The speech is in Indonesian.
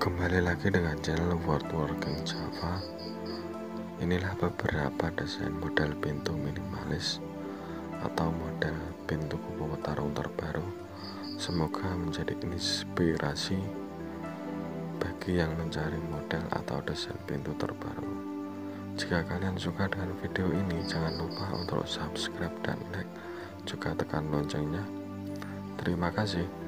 Kembali lagi dengan channel Woodworking Java. Inilah beberapa desain model pintu minimalis atau model pintu kubu tarung terbaru. Semoga menjadi inspirasi bagi yang mencari model atau desain pintu terbaru. Jika kalian suka dengan video ini, jangan lupa untuk subscribe dan like, juga tekan loncengnya. Terima kasih.